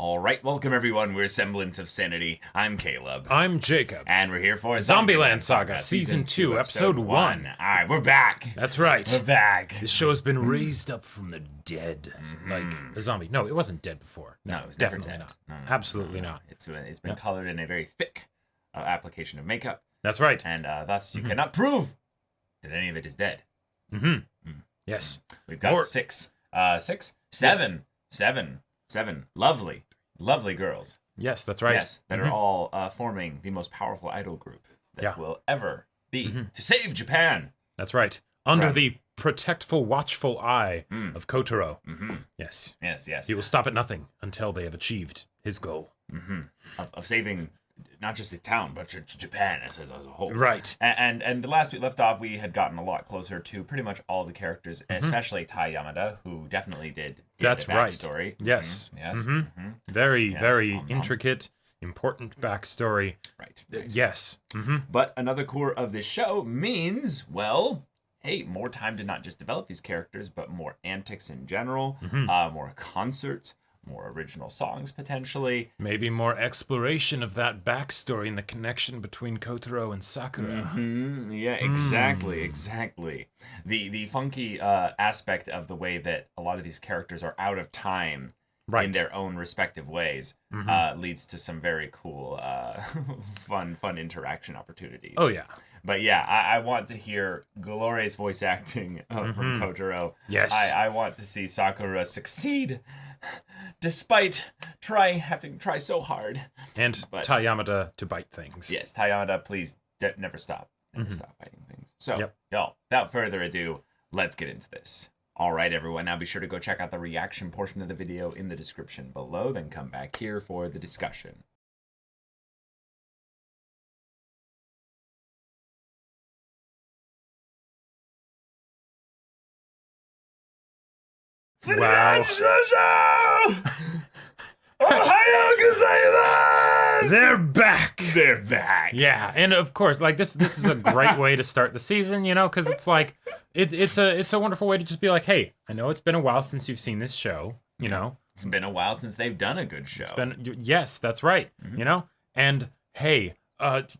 All right, welcome everyone. We're Semblance of Sanity. I'm Caleb. I'm Jacob. And we're here for Zombieland Saga, Season 2, Episode 1. All right, we're back. That's right. We're back. This show has been raised up from the dead, like a zombie. No, it wasn't dead before. No, it was definitely never dead. not. No, Absolutely no. not. It's been colored in a very thick application of makeup. That's right. And thus you cannot prove that any of it is dead. Yes. We've got seven lovely girls. Yes, that's right. Yes, that are all forming the most powerful idol group that will ever be to save Japan. That's right. Under the protectful, watchful eye of Kotaro. Yes. Yes. He will stop at nothing until they have achieved his goal. Of saving not just the town, but Japan as a whole. Right. And the last we left off, we had gotten a lot closer to pretty much all the characters, especially Tai Yamada, who definitely did That's the right. backstory. Yes. Yes. Very intricate, important backstory. Right. Yes. But another core of this show means, well, hey, more time to not just develop these characters, but more antics in general, more concerts, more original songs potentially. Maybe more exploration of that backstory and the connection between Kotaro and Sakura. Yeah, exactly. The funky aspect of the way that a lot of these characters are out of time in their own respective ways leads to some very cool, fun interaction opportunities. Oh, yeah. But yeah, I want to hear glorious voice acting from Kotaro. Yes. I want to see Sakura succeed, despite having to try so hard. And Tai Yamada to bite things. Yes, Tai Yamada, please never stop. Never stop biting things. So, y'all, without further ado, let's get into this. All right, everyone. Now be sure to go check out the reaction portion of the video in the description below. Then come back here for the discussion. Wow. They're back. They're back. Yeah, and of course, like this is a great way to start the season, you know, because it's like it's a wonderful way to just be like, hey, I know it's been a while since you've seen this show, you know. It's been a while since they've done a good show. Yes, that's right, you know, and hey.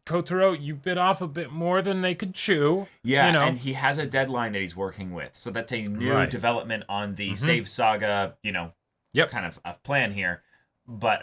Kotaro, you bit off a bit more than they could chew. Yeah, you know? And he has a deadline that he's working with. So that's a new development on the Save Saga, you know, kind of a plan here. But,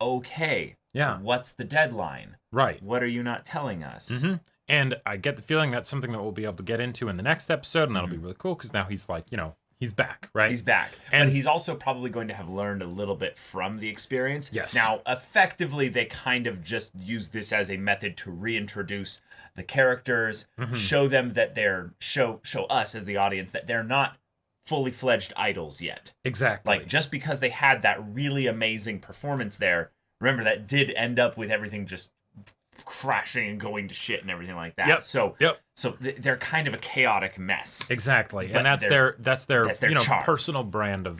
okay. Yeah. What's the deadline? Right. What are you not telling us? And I get the feeling that's something that we'll be able to get into in the next episode, and that'll be really cool, because now he's like, you know, he's back, right? He's back. And he's also probably going to have learned a little bit from the experience. Yes. Now, effectively, they kind of just use this as a method to reintroduce the characters, show them that show us as the audience that they're not fully fledged idols yet. Exactly. Like, just because they had that really amazing performance there, remember, that did end up with everything just crashing and going to shit and everything like that. So they're kind of a chaotic mess. Exactly. But and that's their you know, charm. personal brand of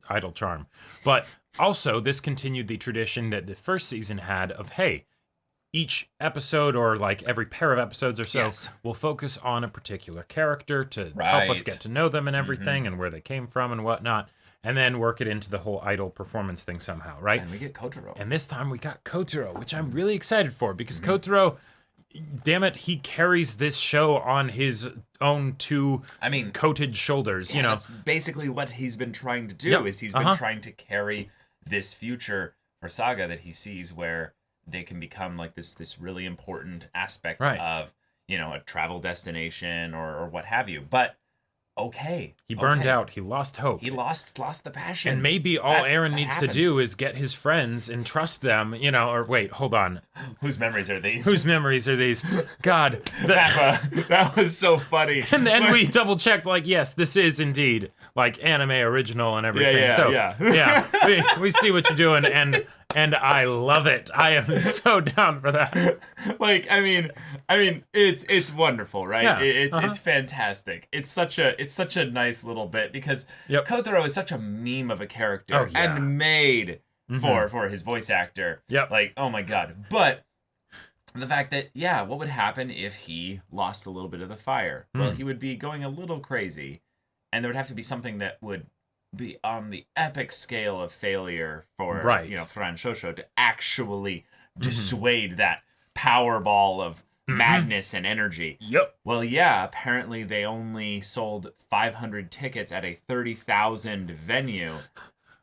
idol charm. But also this continued the tradition that the first season had of, hey, each episode or like every pair of episodes or so will focus on a particular character to help us get to know them and everything and where they came from and whatnot. And then work it into the whole idol performance thing somehow, right? And we get Kotaro. And this time we got Kotaro, which I'm really excited for, because Kotaro, damn it, he carries this show on his own two coated shoulders, you know. That's basically what he's been trying to do, is he's been trying to carry this future for Saga that he sees where they can become like this really important aspect of, you know, a travel destination or what have you. But okay. He burned out. He lost hope. He lost the passion. And maybe all Aaron needs to do is get his friends and trust them, you know, or wait, hold on. Whose memories are these? Whose memories are these? God. That was so funny. And then we double checked, like, yes, this is indeed like anime original and everything. We see what you're doing, and I love it. I am so down for that. Like, I mean, it's wonderful, right? Yeah. It's fantastic. It's such a nice little bit, because Kotaro is such a meme of a character and made for his voice actor. Like, oh my god. But the fact that, what would happen if he lost a little bit of the fire? Well, he would be going a little crazy, and there would have to be something that would be on the epic scale of failure for Fran Shosho to actually dissuade that Powerball of madness and energy. Yep. Well, yeah, apparently they only sold 500 tickets at a 30,000 venue,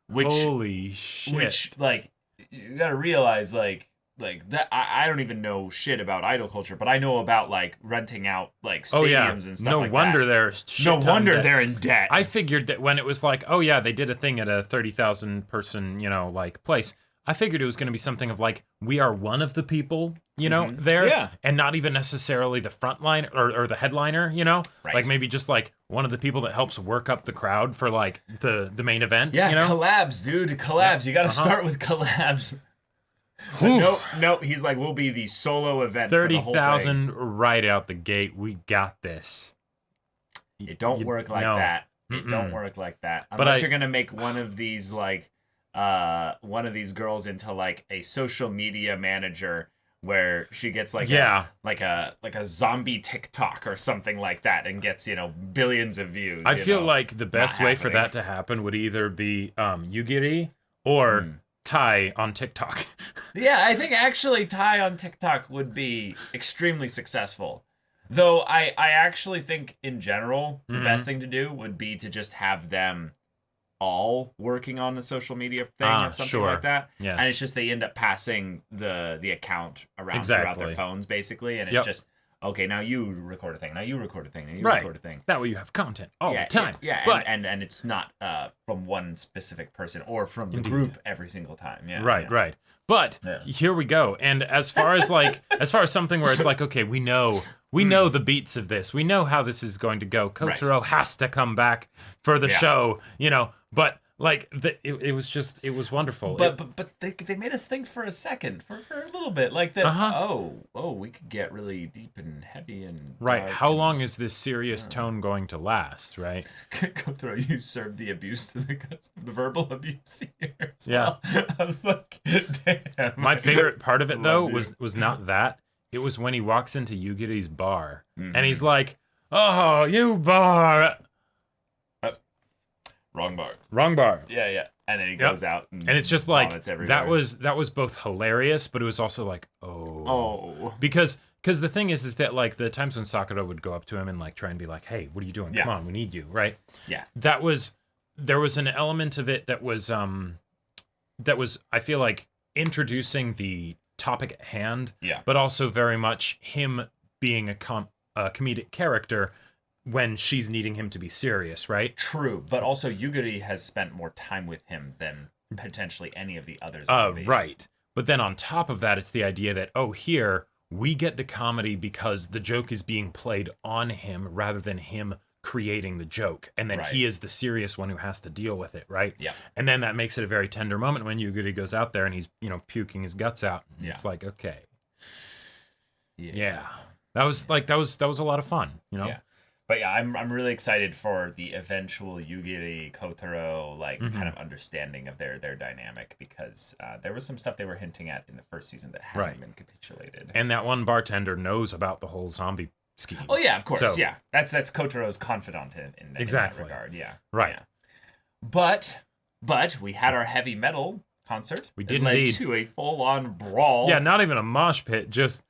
which holy shit. Which like you got to realize like that I don't even know shit about idol culture, but I know about like renting out like stadiums and stuff like that. No wonder they're in debt. I figured that when it was like, oh yeah, they did a thing at a 30,000 person, like place. I figured it was going to be something of like, we are one of the people, there, and not even necessarily the front line or the headliner, Right. like maybe just like one of the people that helps work up the crowd for like the main event. Yeah, collabs, dude, collabs. You got to start with collabs. Nope. He's like, we'll be the solo event. 30,000 right out the gate. We got this. It don't work like that. It don't work like that. Unless you're gonna make one of these like, one of these girls into like a social media manager, where she gets like a zombie TikTok or something like that, and gets billions of views. I feel like the best way for that to happen would either be Yugiri or Tai on TikTok. Yeah, I think actually Tai on TikTok would be extremely successful. Though I actually think in general the best thing to do would be to just have them all working on the social media thing or something like that. Yes. And it's just they end up passing the account around throughout their phones basically, and it's just okay, now you record a thing, now you record a thing, now you record a thing. That way you have content all the time. Yeah, but and it's not from one specific person or from the group every single time. Yeah. Right. But here we go. And as far as like something where it's like, okay, we know the beats of this. We know how this is going to go. Kotaro has to come back for the show, but like it was wonderful. But they made us think for a second, for a little bit, like that. We could get really deep and heavy and how long is this serious tone going to last? Right. Kotaro, you served the abuse to the verbal abuse here. Well. I was like, damn. My favorite part of it though was not that. It was when he walks into Yugiri's bar and he's like, "Oh, you bar." Wrong bar. Yeah. And then he goes out and it's just like that was both hilarious, but it was also like, because the thing is that like the times when Sakura would go up to him and like try and be like, "Hey, what are you doing? Come on, we need you," right? Yeah. There was an element of it that was I feel like introducing the topic at hand, but also very much him being a comedic character when she's needing him to be serious, right? True, but also Yugiri has spent more time with him than potentially any of the others. Right. But then on top of that, it's the idea that, here, we get the comedy because the joke is being played on him rather than him creating the joke. And then he is the serious one who has to deal with it, right? Yeah. And then that makes it a very tender moment when Yugiri goes out there and he's, puking his guts out. Yeah. It's like, okay. Yeah. That was a lot of fun, Yeah. But yeah, I'm really excited for the eventual Yugiri Kotaro kind of understanding of their dynamic, because there was some stuff they were hinting at in the first season that hasn't been capitulated. And that one bartender knows about the whole zombie scheme. Oh yeah, of course. So, yeah, that's Kotaro's confidant in that regard. Yeah. Right. Yeah. But we had our heavy metal concert. We did led indeed. To a full-on brawl. Yeah, not even a mosh pit, just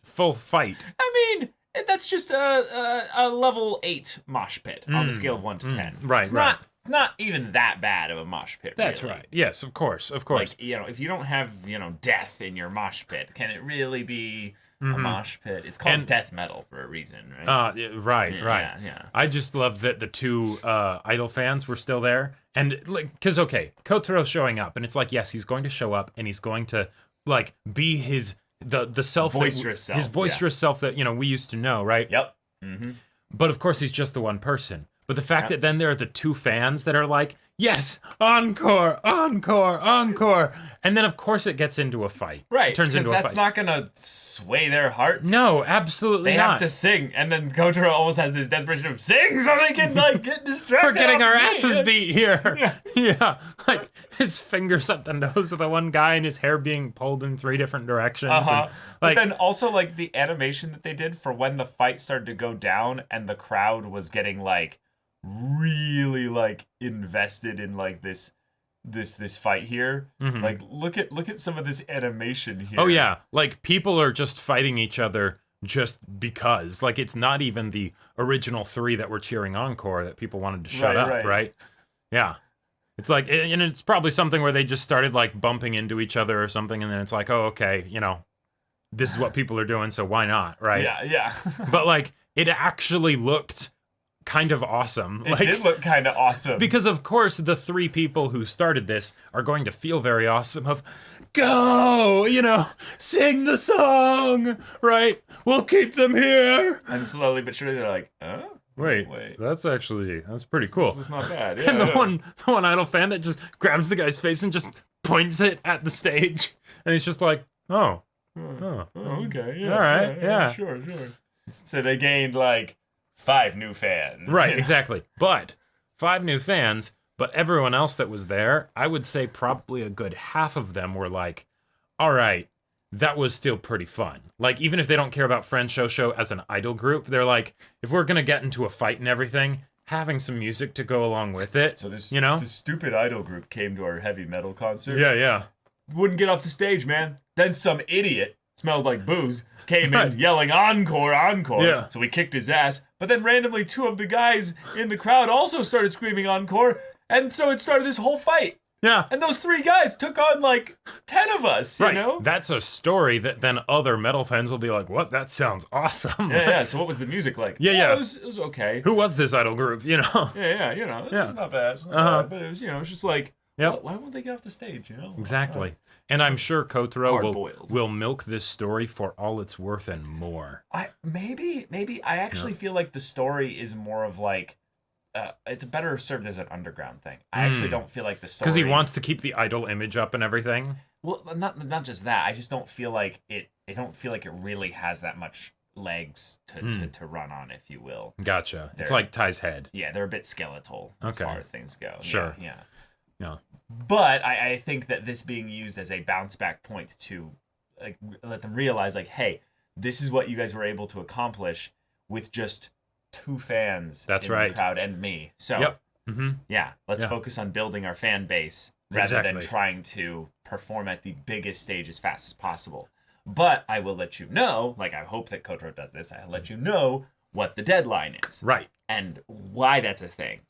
full fight. I mean, that's just a level 8 mosh pit on the scale of 1 to 10. Right, it's not even that bad of a mosh pit. That's really. right. Yes, of course. Like, if you don't have death in your mosh pit, can it really be a mosh pit? It's called death metal for a reason, right? Right. Yeah. I just loved that the two idol fans were still there, and because Kotaro showing up, and it's like, yes, he's going to show up, and he's going to be his. The self, his boisterous self that we used to know, right? Yep. But of course, he's just the one person. But the fact that then there are the two fans that are like, yes, encore, encore, encore, and then of course it gets into a fight. Right. It turns into a fight. That's not gonna sway their hearts. No, absolutely not. They have to sing, and then Kotaro almost has this desperation of sing so they can get distracted. We're getting our asses beat here. Yeah. Like his fingers up the nose of the one guy, and his hair being pulled in 3 different directions. And, but then also the animation that they did for when the fight started to go down, and the crowd was getting really like invested in like this fight here. Like look at some of this animation here. Oh yeah, like people are just fighting each other just because. Like it's not even the original 3 that were cheering encore that people wanted to shut up, right? Yeah. It's like, and it's probably something where they just started like bumping into each other or something, and then it's like, oh, okay, you know, this is what people are doing, so why not, right? Yeah. But like, it actually looked kind of awesome. It did look kind of awesome. Because of course, the 3 people who started this are going to feel very awesome of, go, you know, sing the song, right? We'll keep them here. And slowly but surely they're like, oh. Wait, that's pretty cool. This is not bad. Yeah, And the one Idol fan that just grabs the guy's face and just points it at the stage, and he's just like, oh, okay, yeah, all right, yeah. Sure. So they gained like 5 new fans. Right, exactly. But 5 new fans, but everyone else that was there, I would say probably a good half of them were like, all right, that was still pretty fun. Like, even if they don't care about Friend Shosho as an idol group, they're like, if we're gonna get into a fight and everything, having some music to go along with it, so this, you know? this stupid idol group came to our heavy metal concert. Yeah. Wouldn't get off the stage, man. Then some idiot, smelled like booze, came in yelling, encore, encore. Yeah. So we kicked his ass. But then randomly 2 of the guys in the crowd also started screaming encore. And so it started this whole fight. Yeah. And those 3 guys took on like 10 of us, you know? That's a story that then other metal fans will be like, what? That sounds awesome. Yeah. So what was the music like? Yeah. It was okay. Who was this idol group, you know? Yeah, you know, this is not bad. It's not bad. But it was, you know, it's just like, why won't they get off the stage, you know? Exactly. And I'm sure Kotaro will milk this story for all it's worth and more. Maybe I actually feel like the story is more of like, it's better served as an underground thing. I actually don't feel like the story... Because he wants to keep the idol image up and everything? Well, not just that. I just don't feel like it... I don't feel like it really has that much legs to run on, if you will. Gotcha. It's like Ty's head. Yeah, they're a bit skeletal as far as things go. Sure. Yeah. But I think that this being used as a bounce back point to like let them realize, like, hey, this is what you guys were able to accomplish with just 2 fans in the crowd and me. So, let's focus on building our fan base rather than trying to perform at the biggest stage as fast as possible. But I will let you know, like I hope that Kotaro does this, I'll let you know what the deadline is. Right. And why that's a thing.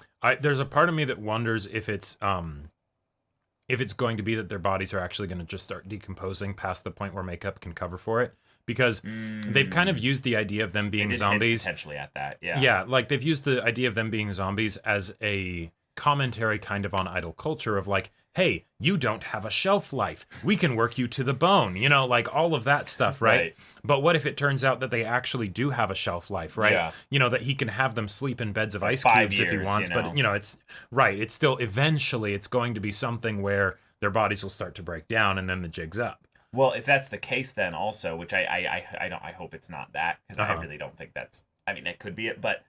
There's a part of me that wonders if it's going to be that their bodies are actually going to just start decomposing past the point where makeup can cover for it. Because they've kind of used the idea of them being zombies. Potentially at that, yeah. Yeah, like they've used the idea of them being zombies as a commentary kind of on idol culture of like, hey, you don't have a shelf life. We can work you to the bone. You know, like all of that stuff, right? But what if it turns out that they actually do have a shelf life, right? Yeah. You know, that he can have them sleep in beds of like ice cubes if he years, wants. you know? But, you know, it's right. It's still eventually it's going to be something where their bodies will start to break down and then the jig's up. Well, if that's the case, then also, which I hope it's not that, because I really don't think that's. I mean, that could be it, but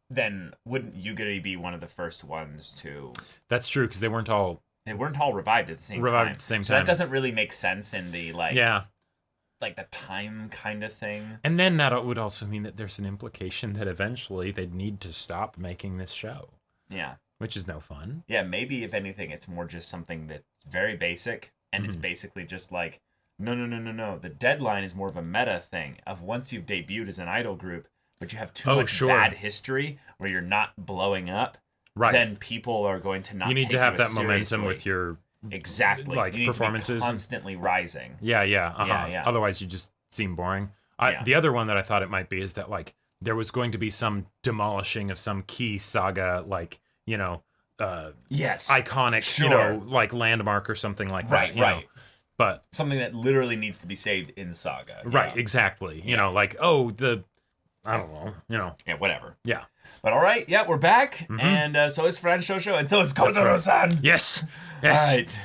then wouldn't Yugiri be one of the first ones to? That's true, because they weren't all revived at the same time. So that doesn't really make sense in the like the time kind of thing. And then that would also mean that there's an implication that eventually they'd need to stop making this show. Yeah. Which is no fun. Yeah, maybe if anything, it's more just something that's very basic. And it's basically just like, no. The deadline is more of a meta thing of once you've debuted as an idol group, but you have too much bad history where you're not blowing up, then people are going to not take you need to have that seriously. Momentum with your like you performances. Need to be constantly rising. Yeah. Otherwise, you just seem boring. The other one that I thought it might be is that like there was going to be some demolishing of some key saga, like, you know, iconic, you know, like landmark or something like that. You know? But something that literally needs to be saved in Saga. Right, exactly. You know, like, I don't know, you know. Yeah, whatever. Yeah. But all right, we're back. And so is Friend Shosho, and so is Kotaro-san. Yes. All right.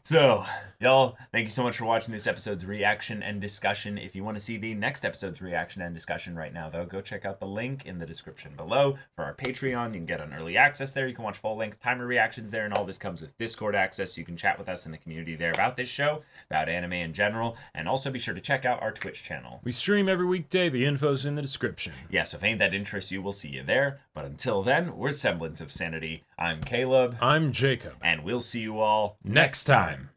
So, Y'all, thank you so much for watching this episode's reaction and discussion. If you want to see the next episode's reaction and discussion right now, though, go check out the link in the description below for our Patreon. You can get an early access there. You can watch full-length timer reactions there, and all this comes with Discord access, so you can chat with us in the community there about this show, about anime in general, and also be sure to check out our Twitch channel. We stream every weekday. The info's in the description. Yeah, so if ain't that interests you, we'll see you there. But until then, we're Semblance of Sanity. I'm Caleb. I'm Jacob. And we'll see you all next time.